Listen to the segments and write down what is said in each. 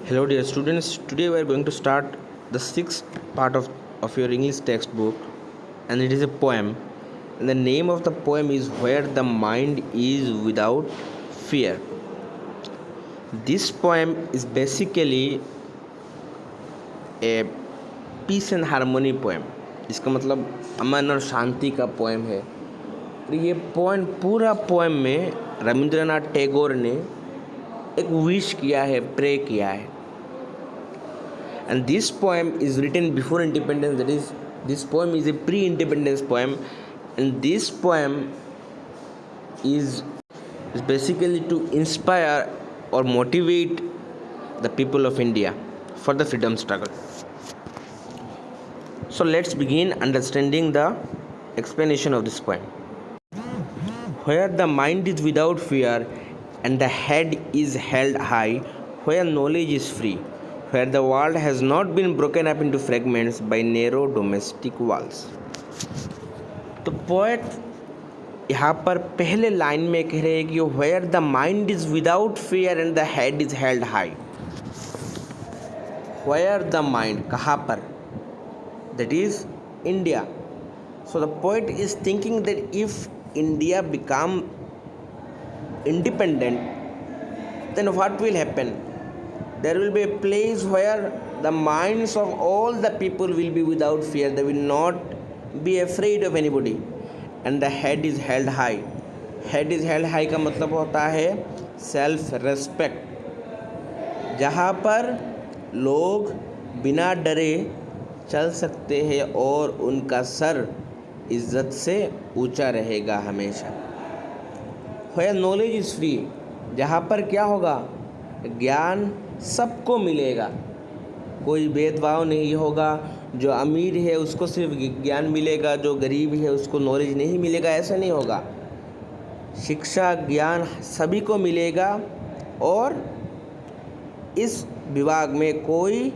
Hello, dear students. Today we are going to start the sixth part of your English textbook, and it is a poem. And the name of the poem is Where the Mind is Without Fear. This poem is basically a peace and harmony poem, इसका मतलब अमन और शांति का poem है। और ये poem पूरा poem में रविंद्रनाथ टैगोर ने एक विश किया है, प्रे किया है। And this poem is written before independence, that is, this poem is a pre-independence poem, and this poem is basically to inspire or motivate the people of India for the freedom struggle. So let's begin understanding the explanation of this poem. Where the mind is without fear and the head is held high, where knowledge is free, where the world has not been broken up into fragments by narrow domestic walls. तो poet यहाँ पर पहले line में कह रहे हैं कि where the mind is without fear and the head is held high. Where the mind, कहाँ पर? That is India. So the poet is thinking that if India become independent, then what will happen? There will be a place where the minds of all the people will be without fear. They will not be afraid of anybody. And the head is held high. Head is held high का मतलब होता है self respect, जहाँ पर लोग बिना डरे चल सकते हैं और उनका सर इज्जत से ऊंचा रहेगा हमेशा। Where knowledge is free, जहाँ पर क्या होगा? ज्ञान सबको मिलेगा, कोई भेदभाव नहीं होगा। जो अमीर है उसको सिर्फ ज्ञान मिलेगा, जो गरीब है उसको नॉलेज नहीं मिलेगा, ऐसा नहीं होगा। शिक्षा ज्ञान सभी को मिलेगा और इस विभाग में कोई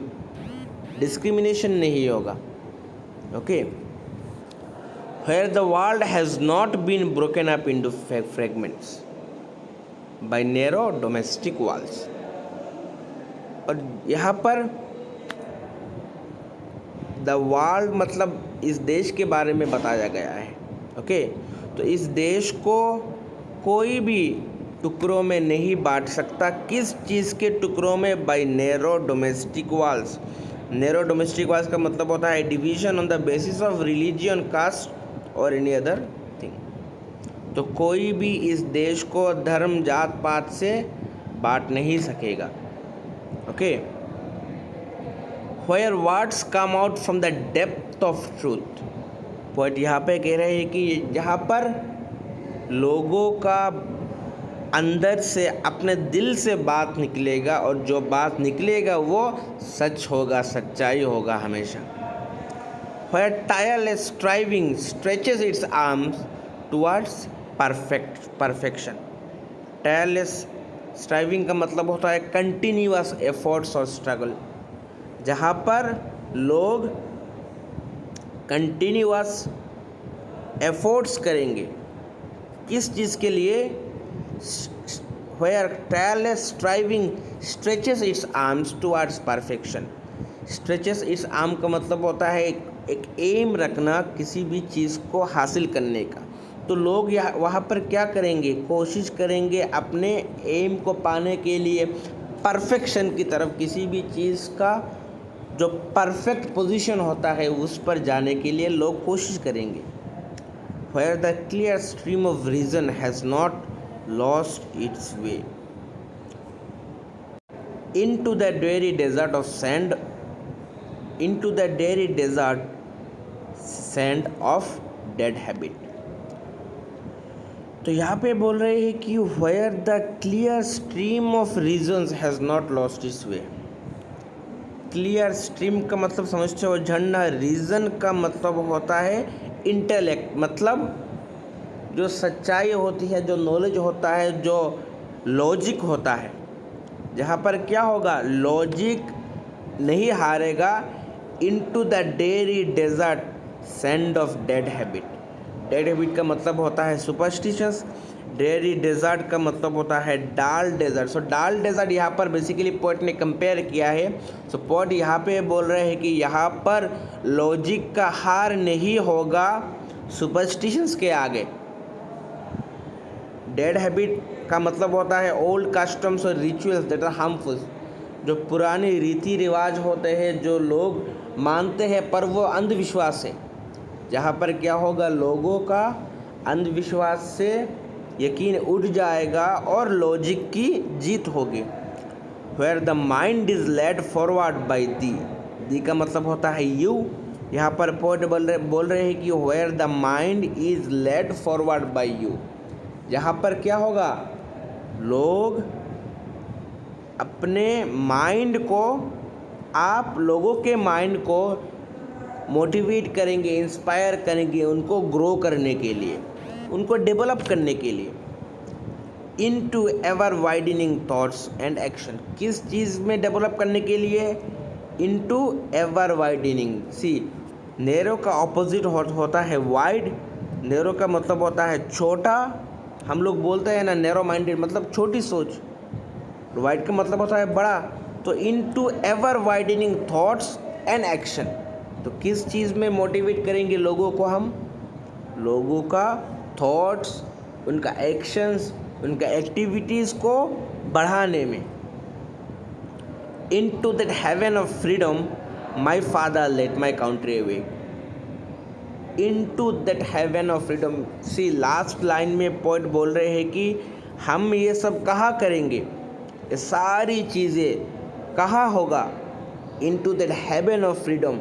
डिस्क्रिमिनेशन नहीं होगा। Okay. Where the world has not been broken up into fragments by narrow domestic walls. और यहाँ पर द वर्ल्ड मतलब इस देश के बारे में बताया गया है। ओके, तो इस देश को कोई भी टुकड़ों में नहीं बांट सकता। किस चीज़ के टुकड़ों में? By narrow domestic walls. Narrow domestic walls का मतलब होता है division on the basis of religion, caste और एनी अदर थिंग। तो कोई भी इस देश को धर्म, जात पात से बांट नहीं सकेगा। Okay. Where words come out from the depth of truth. Poet यहाँ पे कह रहे हैं कि जहाँ पर लोगों का अंदर से, अपने दिल से बात निकलेगा और जो बात निकलेगा वो सच होगा, सच्चाई होगा हमेशा। Where tireless striving stretches its arms towards perfection. Tireless striving का मतलब होता है continuous efforts और struggle, जहाँ पर लोग continuous efforts करेंगे। किस चीज़ के लिए? Where tireless striving stretches its arms towards perfection. Stretches its arm का मतलब होता है एक एम रखना किसी भी चीज़ को हासिल करने का। तो लोग यहाँ वहाँ पर क्या करेंगे? कोशिश करेंगे अपने एम को पाने के लिए, परफेक्शन की तरफ, किसी भी चीज़ का जो परफेक्ट पोजीशन होता है उस पर जाने के लिए लोग कोशिश करेंगे। Where the clear stream of reason has not lost its way into the dreary desert of sand, into the dreary desert sand of dead habit. तो यहाँ पे बोल रहे हैं कि where the clear stream of reasons has not lost its way. Clear stream का मतलब समझते हो? झरना। रीज़न का मतलब होता है इंटेलेक्ट, मतलब जो सच्चाई होती है, जो नॉलेज होता है, जो लॉजिक होता है। जहाँ पर क्या होगा? लॉजिक नहीं हारेगा। Into the dreary desert sand of dead habit. Dead habit का मतलब होता है सुपरस्टिशंस। ड्रेरी डेजर्ट का मतलब होता है डाल डेजर्ट। सो डाल डेजर्ट यहाँ पर बेसिकली पोएट ने कंपेयर किया है। सो पोएट यहाँ पे बोल रहे हैं कि यहाँ पर लॉजिक का हार नहीं होगा सुपरस्टिशंस के आगे। डेड हैबिट का मतलब होता है ओल्ड कस्टम्स और रिचुअल्स दैट आर हार्मफुल, जो पुराने रीति रिवाज होते हैं जो लोग मानते हैं पर वो अंधविश्वास है। जहाँ पर क्या होगा, लोगों का अंधविश्वास से यकीन उठ जाएगा और लॉजिक की जीत होगी। Where the mind is led forward by thee का मतलब होता है यू। यहाँ पर पोएट बोल रहे हैं कि where the mind is led forward by you, यहाँ पर क्या होगा, लोग अपने माइंड को, आप लोगों के माइंड को मोटिवेट करेंगे, इंस्पायर करेंगे उनको ग्रो करने के लिए, उनको डेवलप करने के लिए। Into ever widening thoughts and action, किस चीज़ में डेवलप करने के लिए, इनटू एवर वाइडनिंग। सी नैरो का ऑपोजिट होता है वाइड। नैरो का मतलब होता है छोटा, हम लोग बोलते हैं ना नैरो माइंडेड मतलब छोटी सोच। वाइड का मतलब होता है बड़ा। तो into ever widening thoughts and action, तो किस चीज़ में मोटिवेट करेंगे लोगों को हम, लोगों का थॉट्स, उनका एक्शंस, उनका एक्टिविटीज़ को बढ़ाने में। Into that heaven of freedom my father let my country awake. Into that heaven of freedom, see last line में पोएट बोल रहे हैं कि हम ये सब कहाँ करेंगे, ये सारी चीज़ें कहाँ होगा, into that heaven of freedom.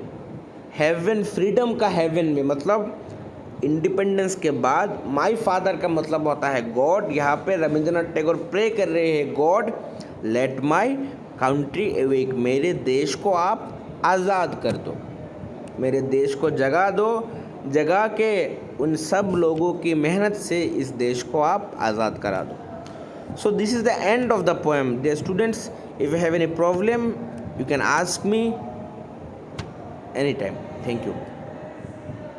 Heaven freedom का हेवन में मतलब इंडिपेंडेंस के बाद, माय फादर का मतलब होता है गॉड। यहाँ पे रविंद्रनाथ टैगोर प्रे कर रहे हैं, God let my country awake, मेरे देश को आप आज़ाद कर दो, मेरे देश को जगा दो, जगा के उन सब लोगों की मेहनत से इस देश को आप आज़ाद करा दो। So this is the end of the poem. Dear students, if you have any problem you can ask me any time. Thank you.